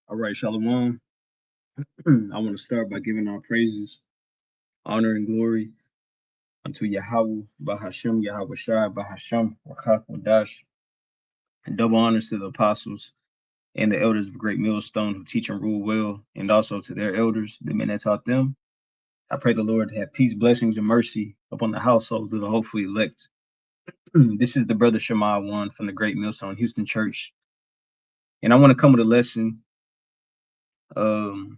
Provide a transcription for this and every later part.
All right, Shalom. I want to start by giving our praises, honor, and glory unto Yahweh, Bahashem, Yahweh Shai, Bahashem, Rakak Wadash, and double honors to the apostles and the elders of Great Millstone who teach and rule well, and also to their elders, the men that taught them. I pray the Lord to have peace, blessings, and mercy upon the households of the hopefully elect. This is the brother Shema one from the Great Millstone Houston Church, and I want to come with a lesson. Um,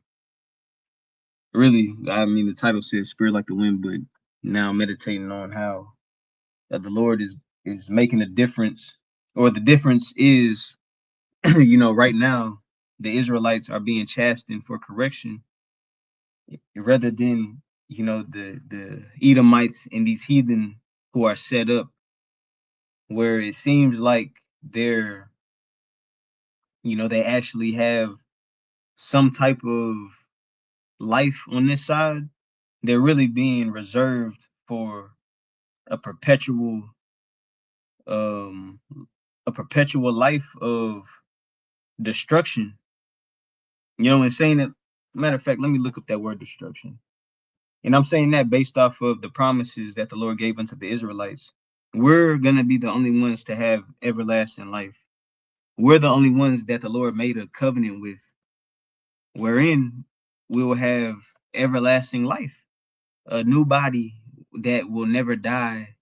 Really, I mean, the title says "Spirit like the wind," but now meditating on how that the Lord is making a difference, or the difference is, right now the Israelites are being chastened for correction, rather than the Edomites and these heathen who are set up where it seems like they're they actually have some type of life on this side. They're really being reserved for a perpetual um life of destruction. And saying that, matter of fact, let me look up that word destruction. And I'm saying that based off of the promises that the Lord gave unto the Israelites. We're gonna be the only ones to have everlasting life. We're the only ones that the Lord made a covenant with, wherein we will have everlasting life, a new body that will never die,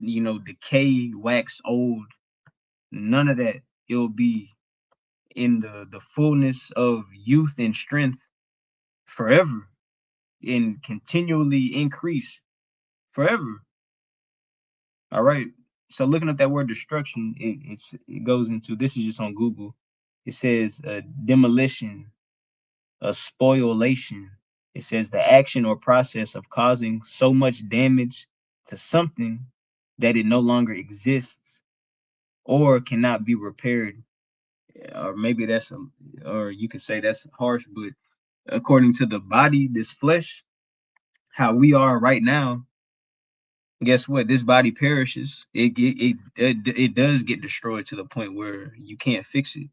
decay, wax old, none of that. It'll be in the fullness of youth and strength forever, and continually increase forever. All right. So looking up that word destruction, it goes into, this is just on Google. It says demolition, a spoliation. It says the action or process of causing so much damage to something that it no longer exists or cannot be repaired. Or maybe or you could say that's harsh, but according to the body, this flesh, how we are right now, guess what? This body perishes. It does get destroyed to the point where you can't fix it,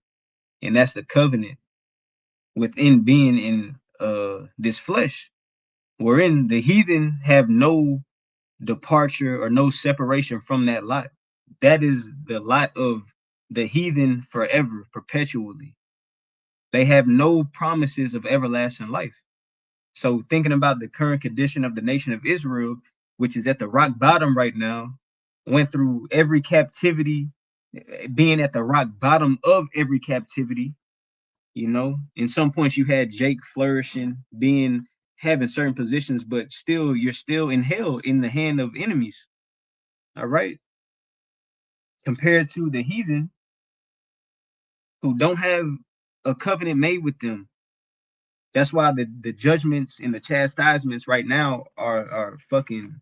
and that's the covenant within being in this flesh. Wherein the heathen have no departure or no separation from that lot. That is the lot of the heathen forever, perpetually. They have no promises of everlasting life. So thinking about the current condition of the nation of Israel, which is at the rock bottom right now, went through every captivity, being at the rock bottom of every captivity. In some points you had Jake flourishing, having certain positions, but still you're still in hell in the hand of enemies. All right. Compared to the heathen who don't have a covenant made with them. That's why the judgments and the chastisements right now are fucking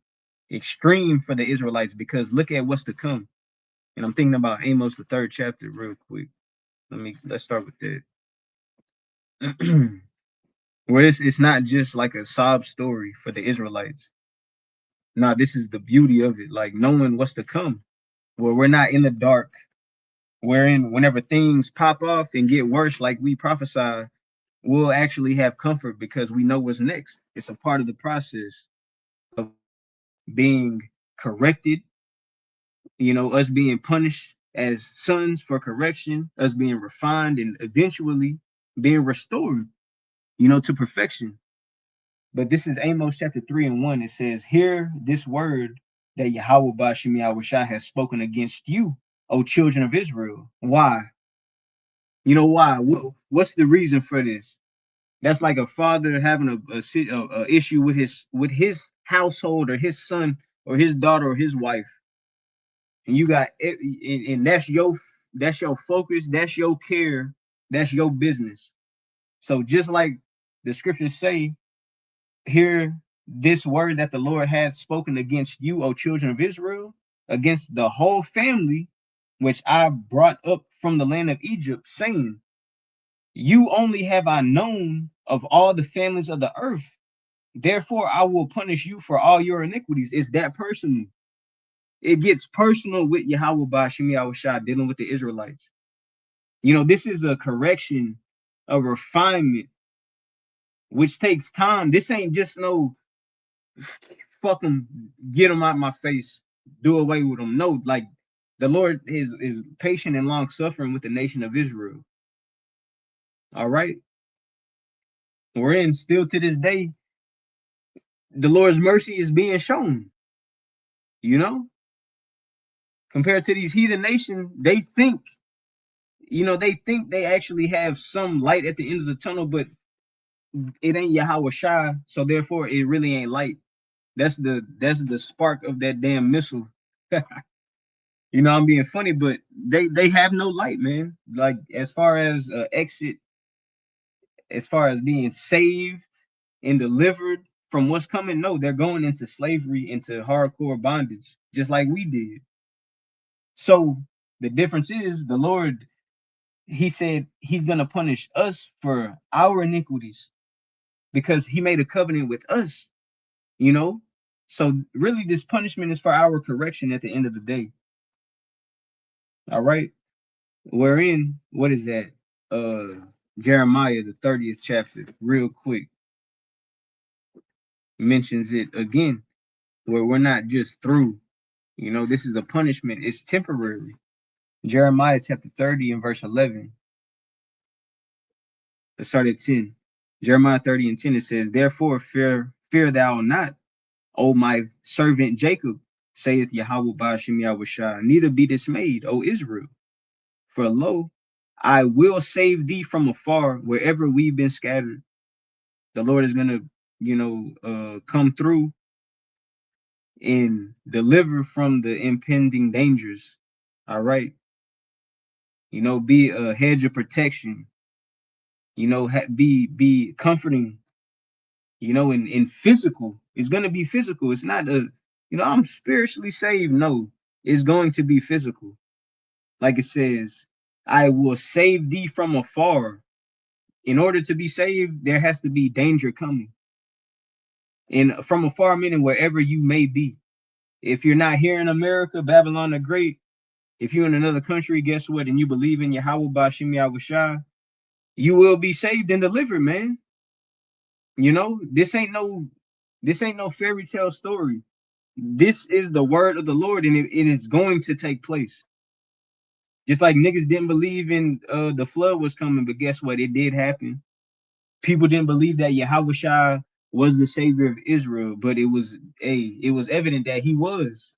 extreme for the Israelites, because look at what's to come. And I'm thinking about Amos, the 3rd chapter, real quick. Let's start with that. Where it's not just like a sob story for the Israelites. No, this is the beauty of it, like knowing what's to come, where we're not in the dark, wherein whenever things pop off and get worse, like we prophesy, we'll actually have comfort because we know what's next. It's a part of the process of being corrected, us being punished as sons for correction, us being refined, and eventually being restored, to perfection. But this is Amos chapter 3:1. It says, "Hear this word that Yahweh Bashim Yahushua has spoken against you, O children of Israel." Why? Why? What's the reason for this? That's like a father having a issue with his household, or his son or his daughter or his wife, and you got it, and that's your focus, that's your care, that's your business. So just like the scriptures say, hear this word that the Lord has spoken against you, O children of Israel, against the whole family which I brought up from the land of Egypt, saying, you only have I known of all the families of the earth. Therefore, I will punish you for all your iniquities. It's that personal. It gets personal with Yahweh Bashim Yahushua dealing with the Israelites. This is a correction a refinement, which takes time. This ain't just no fucking get them out my face, do away with them. No, like the Lord is patient and long suffering with the nation of Israel. All right. We're in still to this day, the Lord's mercy is being shown, you know, compared to these heathen nations. They think, they think they actually have some light at the end of the tunnel, but it ain't Yahweh Shai, so therefore it really ain't light. That's the spark of that damn missile. I'm being funny, but they have no light, man. Like as far as exit, as far as being saved and delivered from what's coming, no, they're going into slavery, into hardcore bondage, just like we did. So the difference is the Lord, he said he's gonna punish us for our iniquities because he made a covenant with us, you know. So really this punishment is for our correction at the end of the day. All right. We're in, what is that? Jeremiah, the 30th chapter, real quick, mentions it again, where we're not just through. This is a punishment, it's temporary. Jeremiah chapter 30 and verse 11. Let's start at 10. Jeremiah 30 and 10, it says, therefore fear thou not, O my servant Jacob, saith Yahweh Ba'ashem Yahushua, neither be dismayed, O Israel. For lo, I will save thee from afar, wherever we've been scattered. The Lord is gonna, come through and deliver from the impending dangers. All right. Be a hedge of protection. Be comforting. In physical, it's gonna be physical. It's not I'm spiritually saved. No, it's going to be physical. Like it says, I will save thee from afar. In order to be saved, there has to be danger coming. And from afar, meaning wherever you may be. If you're not here in America, Babylon the Great, if you're in another country, guess what? And you believe in Yahweh Ba'ashem Yahushua, you will be saved and delivered, man. This ain't no fairy tale story. This is the word of the Lord, and it is going to take place. Just like niggas didn't believe in the flood was coming, but guess what? It did happen. People didn't believe that Yahweh was the savior of Israel, but it was evident that he was.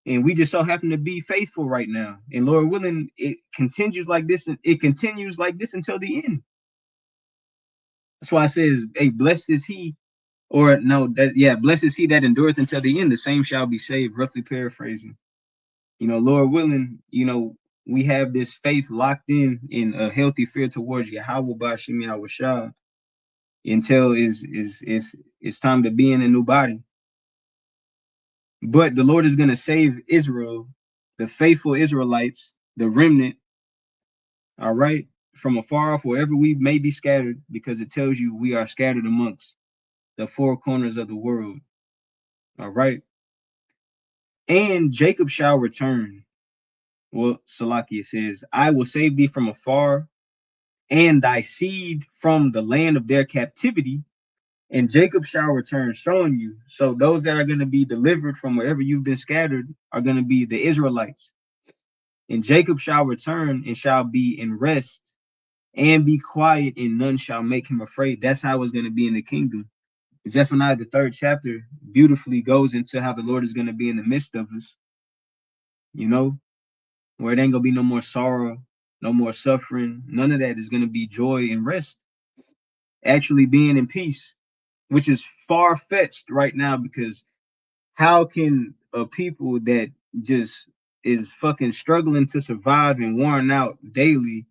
And we just so happen to be faithful right now. And Lord willing, it continues like this, and it continues like this until the end. That's why it says, hey, blessed is he, or no, blessed is he that endureth until the end, the same shall be saved, roughly paraphrasing. Lord willing, we have this faith locked in a healthy fear towards Yahweh Ba'ashem Yahushua until it's time to be in a new body. But the Lord is going to save Israel, the faithful Israelites, the remnant, all right, from afar off, wherever we may be scattered, because it tells you we are scattered amongst the four corners of the world. All right. And Jacob shall return. Well, Salakia says, I will save thee from afar, and thy seed from the land of their captivity, and Jacob shall return, showing you. So those that are going to be delivered from wherever you've been scattered are going to be the Israelites. And Jacob shall return and shall be in rest and be quiet, and none shall make him afraid. That's how it's going to be in the kingdom. Zephaniah, the 3rd chapter, beautifully goes into how the Lord is going to be in the midst of us, where it ain't going to be no more sorrow, no more suffering. None of that is going to be joy and rest, actually being in peace, which is far-fetched right now, because how can a people that just is fucking struggling to survive and worn out daily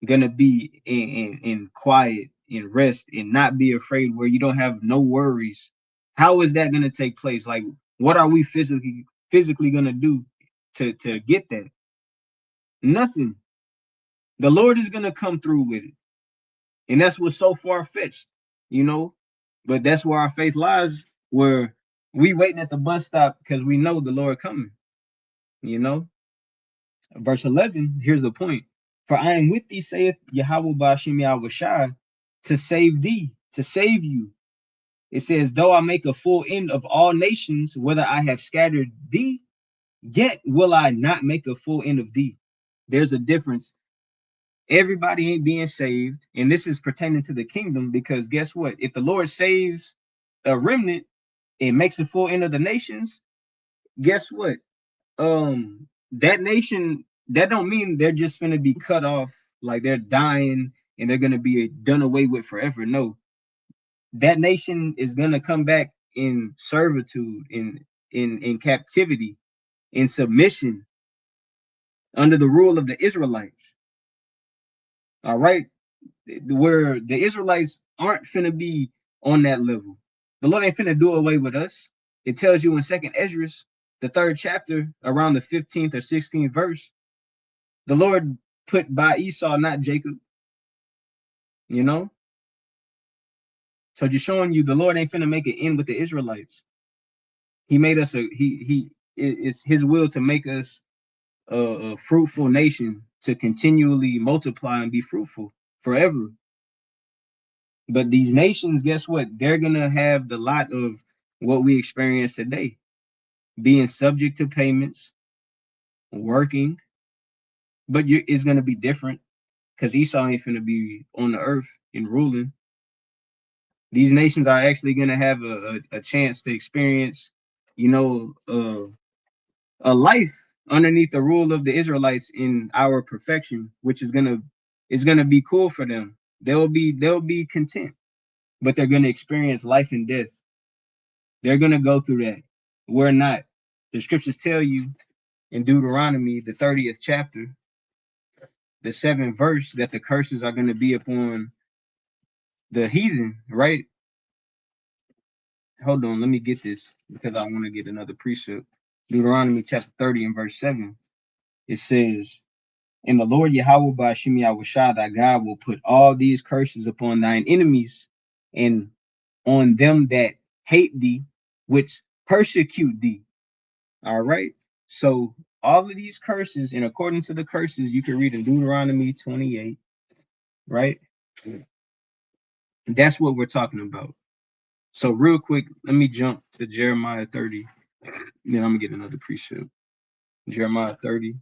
gonna be in quiet, in rest, and not be afraid, where you don't have no worries? How is that gonna take place? Like, what are we physically gonna do to get that? Nothing. The Lord is gonna come through with it, and that's what's so far-fetched, but that's where our faith lies, where we waiting at the bus stop because we know the Lord coming. Verse 11, here's the point. For I am with thee, saith Yahweh Ba'ashem Yahushai, to save thee, to save you. It says, though I make a full end of all nations, whether I have scattered thee, yet will I not make a full end of thee. There's a difference. Everybody ain't being saved, and this is pertaining to the kingdom, because guess what? If the Lord saves a remnant and makes a full end of the nations, guess what? That nation, that don't mean they're just gonna be cut off, like they're dying and they're gonna be done away with forever. No, that nation is gonna come back in servitude, in captivity, in submission, under the rule of the Israelites. All right, where the Israelites aren't finna be on that level. The Lord ain't finna do away with us. It tells you in Second Esdras, the 3rd chapter, around the 15th or 16th verse, the Lord put by Esau, not Jacob. You know, so just showing you the Lord ain't finna make it end with the Israelites. He made us it's his will to make us a fruitful nation, to continually multiply and be fruitful forever. But these nations, guess what? They're gonna have the lot of what we experience today, being subject to payments, working, but it's gonna be different because Esau ain't finna be on the earth and ruling. These nations are actually gonna have a chance to experience, you know, a life underneath the rule of the Israelites in our perfection, which is gonna be cool for them. They'll be content, but they're gonna experience life and death. They're gonna go through that. We're not. The scriptures tell you in Deuteronomy, the 30th chapter, the 7th verse, that the curses are gonna be upon the heathen, right? Hold on, let me get this because I want to get another precept. Deuteronomy chapter 30 and verse 7. It says, and the Lord Yahweh Ba'ashem Yahushai thy God will put all these curses upon thine enemies and on them that hate thee, which persecute thee. All right. So all of these curses, and according to the curses, you can read in Deuteronomy 28, right? That's what we're talking about. So real quick, let me jump to Jeremiah 30. Then I'm gonna get another precept. Jeremiah 30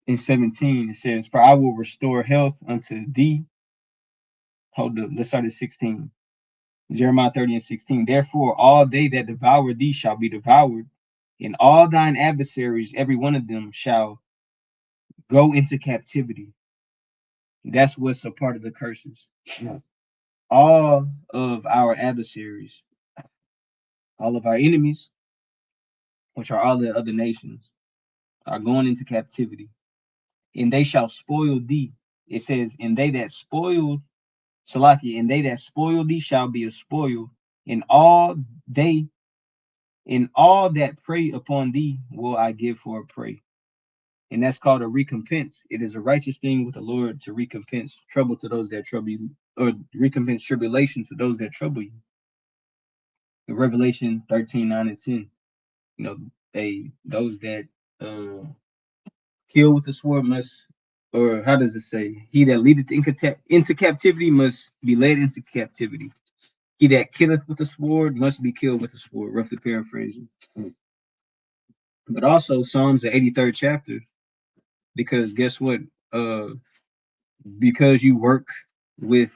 and 17, it says, for I will restore health unto thee. Hold up, let's start at 16. Jeremiah 30 and 16. Therefore, all they that devour thee shall be devoured, and all thine adversaries, every one of them, shall go into captivity. That's what's a part of the curses. Yeah. All of our adversaries, all of our enemies, which are all the other nations, are going into captivity, and they shall spoil thee. It says, and they that spoiled, Salaki, and they that spoil thee shall be a spoil, and all that prey upon thee will I give for a prey. And that's called a recompense. It is a righteous thing with the Lord to recompense trouble to those that trouble you, or recompense tribulation to those that trouble you. In Revelation 13, 9 and 10, you know, those that kill with the sword must, or how does it say? He that leadeth into captivity must be led into captivity. He that killeth with the sword must be killed with the sword, roughly paraphrasing. But also Psalms, the 83rd chapter, because guess what? Because you work with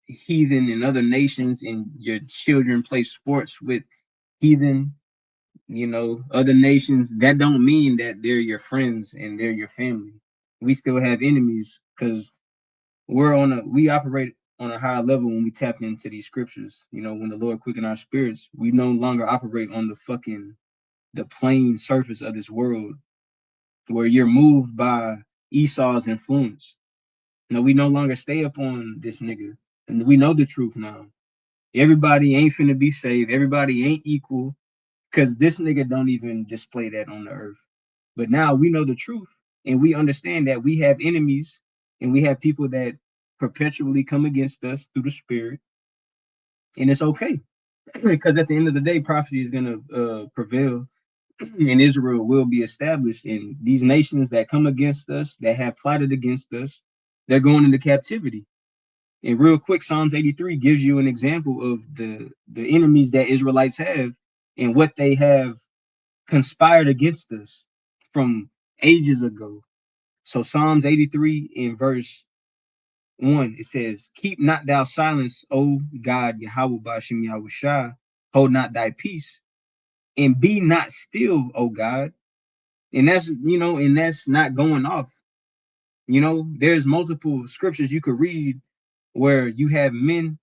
heathen and other nations and your children play sports with heathen, other nations, that don't mean that they're your friends and they're your family. We still have enemies because we operate on a higher level when we tap into these scriptures. When the Lord quicken our spirits, we no longer operate on the plain surface of this world where you're moved by Esau's influence. We no longer stay up on this nigga, and we know the truth now. Everybody ain't finna be saved. Everybody ain't equal, because this nigga don't even display that on the earth. But now we know the truth, and we understand that we have enemies, and we have people that perpetually come against us through the spirit, and it's okay, because at the end of the day, prophecy is gonna prevail. and Israel will be established. And these nations that come against us, that have plotted against us, they're going into captivity. And real quick, Psalms 83 gives you an example of the enemies that Israelites have and what they have conspired against us from ages ago. So Psalms 83 in verse 1, it says, "Keep not thou silence, O God, Yahweh Bashem Yahushua, hold not thy peace, and be not still, O God." And that's, and that's not going off. There's multiple scriptures you could read where you have men,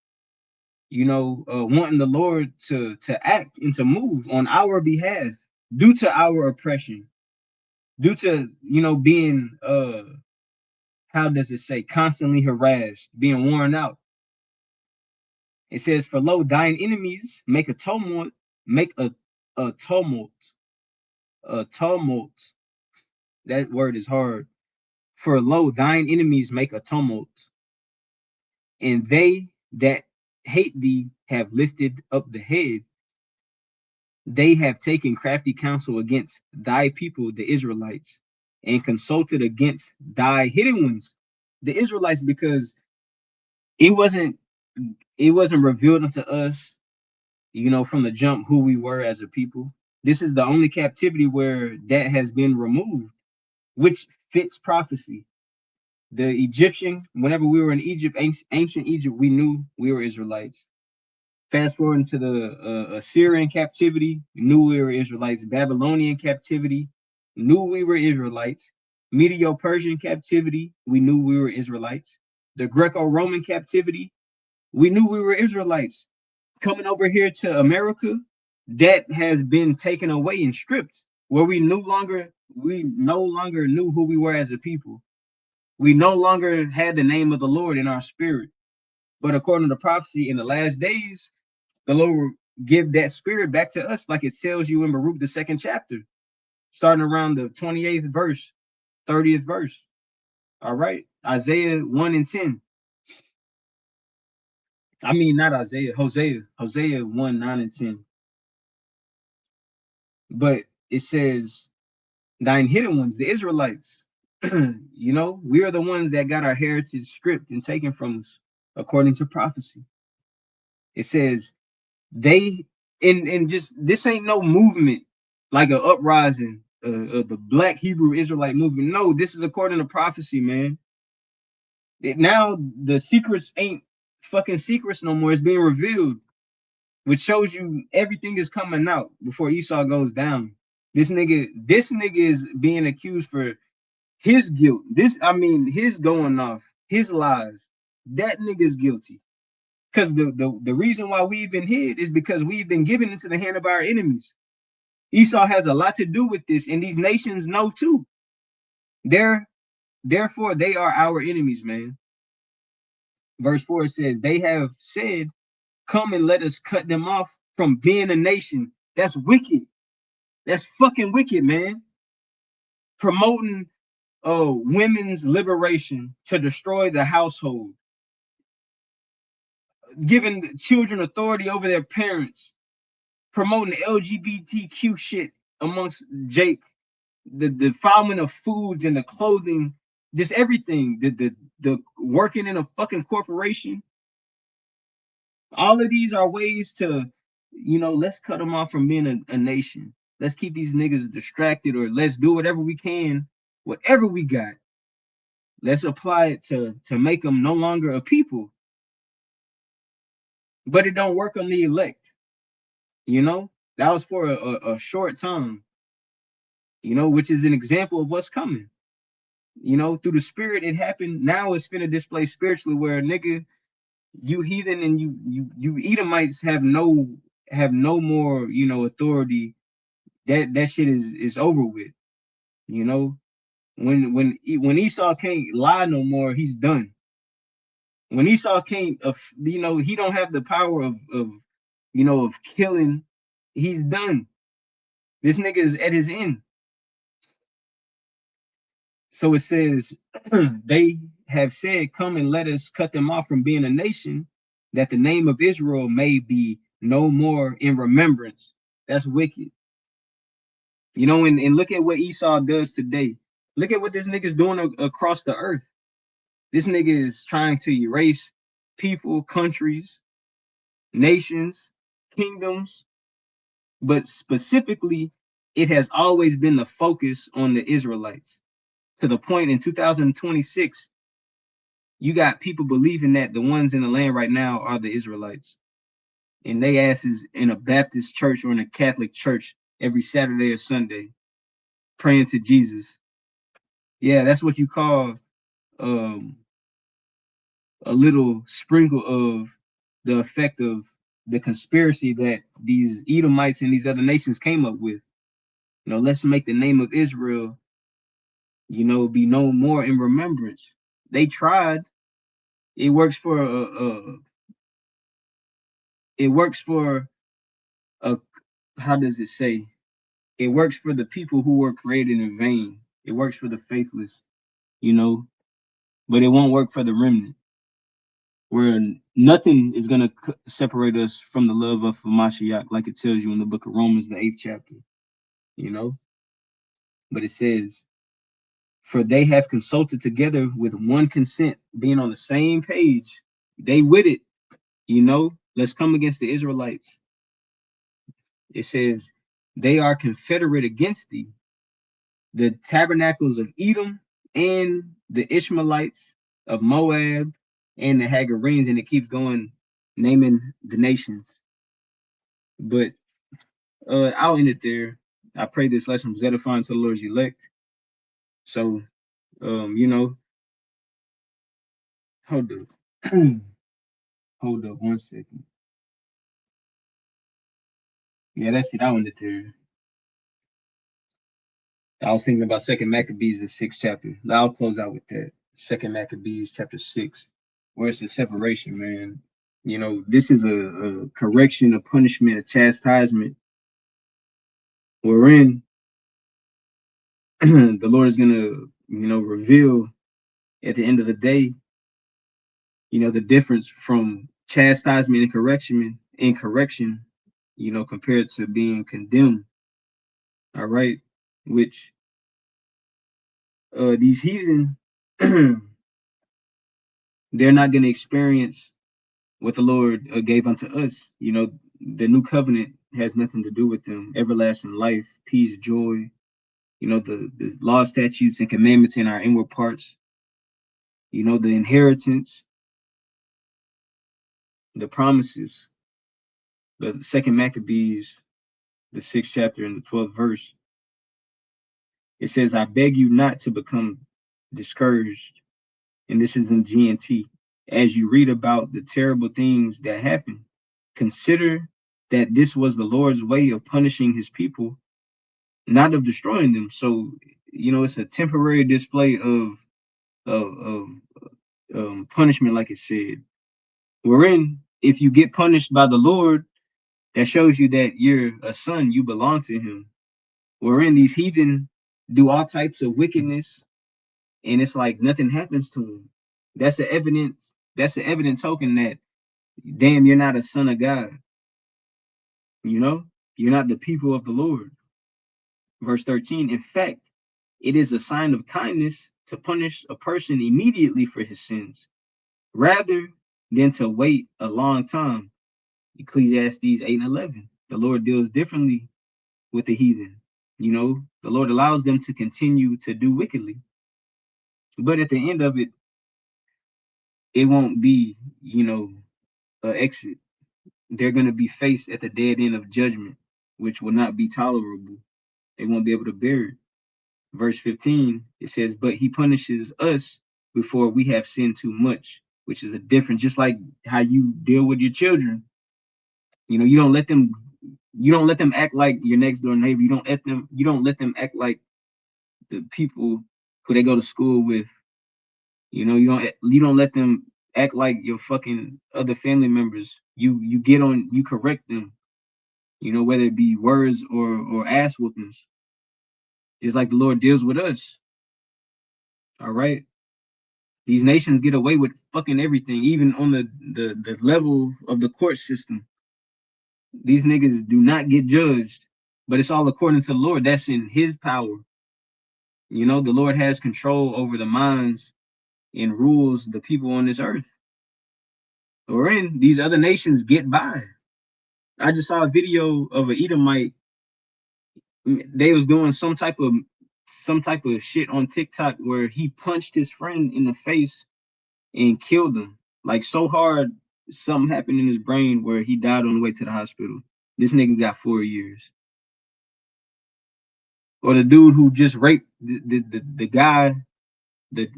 wanting the Lord to act and to move on our behalf due to our oppression, due to, being, how does it say, constantly harassed, being worn out. It says, "For lo, thine enemies make a tumult, make a tumult, a tumult." That word is hard. "For lo, thine enemies make a tumult, and they that hate thee have lifted up the head. They have taken crafty counsel against thy people, the Israelites, and consulted against thy hidden ones, the Israelites, because it wasn't revealed unto us, from the jump who we were as a people. This is the only captivity where that has been removed, which fits prophecy. The Egyptian, whenever we were in Egypt, ancient Egypt, we knew we were Israelites. Fast forward into the Assyrian captivity, knew we were Israelites. Babylonian captivity, knew we were Israelites. Medo-Persian captivity, we knew we were Israelites. The Greco-Roman captivity, we knew we were Israelites. Coming over here to America, that has been taken away and stripped, where we no longer knew who we were as a people. We no longer had the name of the Lord in our spirit. But according to prophecy, in the last days, the Lord will give that spirit back to us, like it tells you in Baruch, the 2nd chapter, starting around the 28th verse, 30th verse. All right. Isaiah 1 and 10. I mean, not Isaiah, Hosea 1, 9 and 10. But it says, thine hidden ones, the Israelites, we are the ones that got our heritage stripped and taken from us, according to prophecy. It says, they, and just, this ain't no movement like an uprising, the Black Hebrew Israelite movement. No, this is according to prophecy, man. Now the secrets ain't fucking secrets no more. It's being revealed, which shows you everything is coming out before Esau goes down. This nigga is being accused for his guilt. His going off, his lies. That nigga's guilty. Because the reason why we've been hid is because we've been given into the hand of our enemies. Esau has a lot to do with this, and these nations know too. Therefore, they are our enemies, man. Verse 4 says, they have said, come and let us cut them off from being a nation. That's wicked. That's fucking wicked, man. Promoting women's liberation to destroy the household, giving children authority over their parents, promoting LGBTQ shit amongst Jake, the defilement of foods and the clothing, just everything, the working in a fucking corporation. All of these are ways to, let's cut them off from being a nation. Let's keep these niggas distracted, or let's do whatever we can, whatever we got. Let's apply it to make them no longer a people. But it don't work on the elect. That was for a short time, which is an example of what's coming. Through the spirit, it happened. Now it's finna display spiritually, where nigga, you heathen and you Edomites have no more, authority. That shit is over with. When Esau can't lie no more, he's done. When Esau can't, he don't have the power of killing. He's done. This nigga is at his end. So it says, they have said, come and let us cut them off from being a nation, that the name of Israel may be no more in remembrance. That's wicked. You know, and look at what Esau does today. Look at what this nigga's doing across the earth. This nigga is trying to erase people, countries, nations, kingdoms, but specifically, it has always been the focus on the Israelites. To the point in 2026, you got people believing that the ones in the land right now are the Israelites. And they asses in a Baptist church or in a Catholic church every Saturday or Sunday, praying to Jesus. Yeah, that's what you call um, a little sprinkle of the effect of the conspiracy that these Edomites and these other nations came up with. You know, let's make the name of Israel, you know, be known more in remembrance. They tried. It works for it works for a, how does it say? It works for the people who were created in vain. It works for the faithless, you know, but it won't work for the remnant. Where nothing is going to separate us from the love of Mashiach, like it tells you in the book of Romans, the 8th chapter, you know. But it says, for they have consulted together with one consent, being on the same page. They with it, you know. Let's come against the Israelites. It says, they are confederate against thee, the tabernacles of Edom and the Ishmaelites of Moab and the Hagarenes, and it keeps going, naming the nations. But I'll end it there. I pray this lesson was edifying to the Lord's elect. So, you know, hold up. Hold up 1 second. Yeah, that's it. I'll end it there. I was thinking about Second Maccabees, the 6th chapter. I'll close out with that. Second Maccabees, chapter 6, where it's the separation, man. You know, this is a correction, a punishment, a chastisement, wherein the Lord is gonna, you know, reveal at the end of the day, you know, the difference from chastisement and correction, you know, compared to being condemned. All right, which these heathen, they're not gonna experience what the Lord gave unto us. You know, the new covenant has nothing to do with them. Everlasting life, peace, joy, you know, the law, statutes, and commandments in our inward parts, you know, the inheritance, the promises. The second Maccabees, the 6th chapter and the 12th verse, it says, I beg you not to become discouraged. And this is in GNT. As you read about the terrible things that happen, consider that this was the Lord's way of punishing his people, not of destroying them. So, you know, it's a temporary display of punishment, like it said. Wherein, if you get punished by the Lord, that shows you that you're a son, you belong to him. Wherein these heathen do all types of wickedness, and it's like nothing happens to them. That's the evidence. That's the evident token that, damn, you're not a son of God. You know, you're not the people of the Lord. Verse 13. In fact, it is a sign of kindness to punish a person immediately for his sins, rather than to wait a long time. Ecclesiastes 8 and 11. The Lord deals differently with the heathen. You know, the Lord allows them to continue to do wickedly. But at the end of it, it won't be, you know, an exit. They're going to be faced at the dead end of judgment, which will not be tolerable. They won't be able to bear it. Verse 15, it says, but he punishes us before we have sinned too much, which is a different, just like how you deal with your children. You know, you don't let them act like your next door neighbor. You don't let them act like the people who they go to school with. You know, you don't let them act like your fucking other family members. You correct them, you know, whether it be words or ass whoopings. It's like the Lord deals with us. All right. These nations get away with fucking everything, even on the level of the court system. These niggas do not get judged. but it's all according to the Lord. That's in his power. You know, the Lord has control over the minds and rules the people on this earth. Or in these other nations get by. I just saw a video of an Edomite. They was doing some type of shit on TikTok where he punched his friend in the face and killed him. Like so hard, something happened in his brain where he died on the way to the hospital. This nigga got 4 years. Or the dude who just raped the guy, the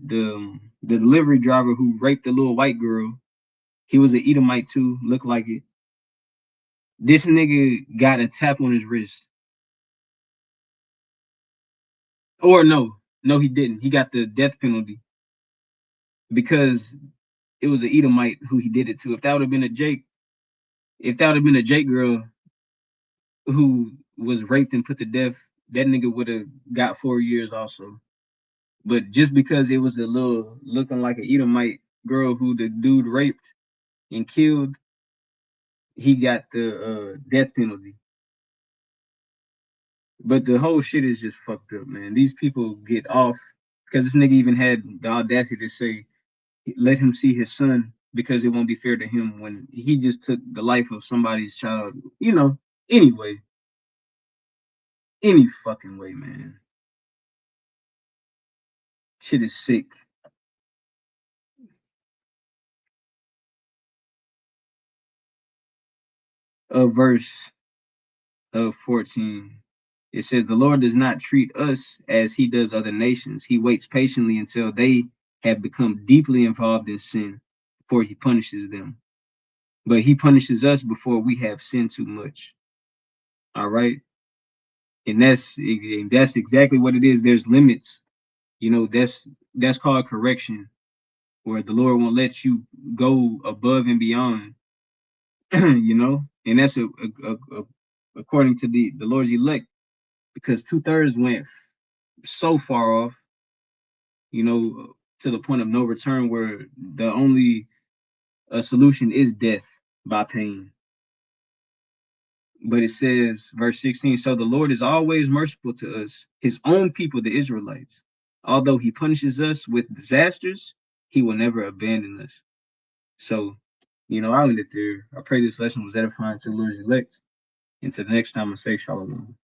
delivery driver who raped the little white girl. He was an Edomite too, looked like it. This nigga got a tap on his wrist. Or no, he didn't. He got the death penalty because it was an Edomite who he did it to. If that would have been a Jake girl who was raped and put to death, that nigga would have got 4 years also. But just because it was a little looking like an Edomite girl who the dude raped and killed, he got the death penalty. But the whole shit is just fucked up, man. These people get off because this nigga even had the audacity to say, let him see his son because it won't be fair to him when he just took the life of somebody's child. Anyway, any fucking way, man. Shit is sick. Verse of 14. It says, the Lord does not treat us as he does other nations. He waits patiently until they have become deeply involved in sin before he punishes them. But he punishes us before we have sinned too much. All right. And that's exactly what it is. There's limits. That's called correction, where the Lord won't let you go above and beyond. And that's according to the Lord's elect, because 2/3 went so far off, to the point of no return, where the only solution is death by pain. But it says, verse 16, so the Lord is always merciful to us, his own people, the Israelites. Although he punishes us with disasters, he will never abandon us. So, I'll end it there. I pray this lesson was edifying to the Lord's elect. Until the next time, I say shalom.